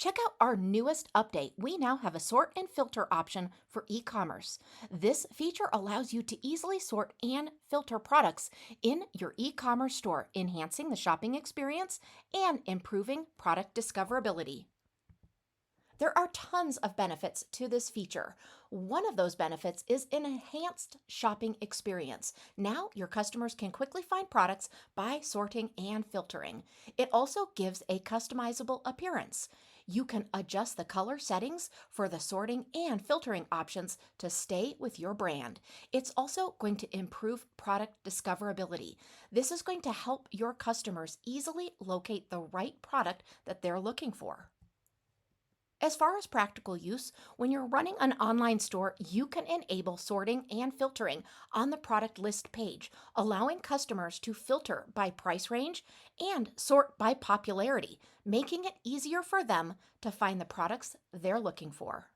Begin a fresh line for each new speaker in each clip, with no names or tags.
Check out our newest update. We now have a sort and filter option for e-commerce. This feature allows you to easily sort and filter products in your e-commerce store, enhancing the shopping experience and improving product discoverability. There are tons of benefits to this feature. One of those benefits is an enhanced shopping experience. Now, your customers can quickly find products by sorting and filtering. It also gives a customizable appearance. You can adjust the color settings for the sorting and filtering options to stay with your brand. It's also going to improve product discoverability. This is going to help your customers easily locate the right product that they're looking for. As far as practical use, when you're running an online store, you can enable sorting and filtering on the product list page, allowing customers to filter by price range and sort by popularity, making it easier for them to find the products they're looking for.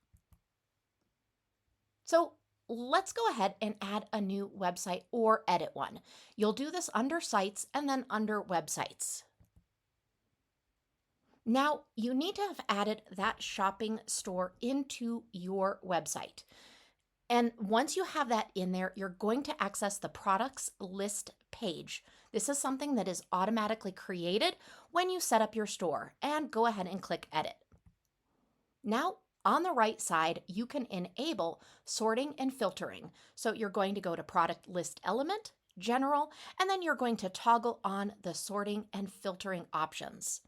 So let's go ahead and add a new website or edit one. You'll do this under Sites and then under Websites. Now, you need to have added that shopping store into your website. And once you have that in there, you're going to access the products list page. This is something that is automatically created when you set up your store, and go ahead and click Edit. Now, on the right side, you can enable sorting and filtering. So you're going to go to Product List Element, General, and then you're going to toggle on the sorting and filtering options.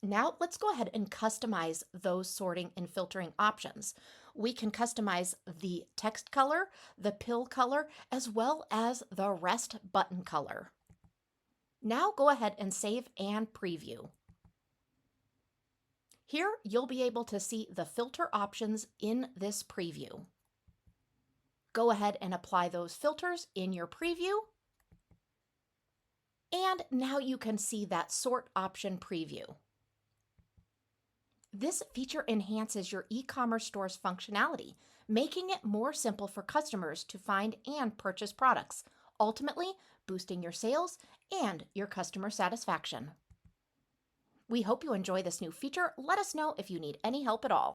Now let's go ahead and customize those sorting and filtering options. We can customize the text color, the pill color, as well as the rest button color. Now go ahead and save and preview. Here you'll be able to see the filter options in this preview. Go ahead and apply those filters in your preview. And now you can see that sort option preview. This feature enhances your e-commerce store's functionality, making it more simple for customers to find and purchase products, ultimately boosting your sales and your customer satisfaction. We hope you enjoy this new feature. Let us know if you need any help at all.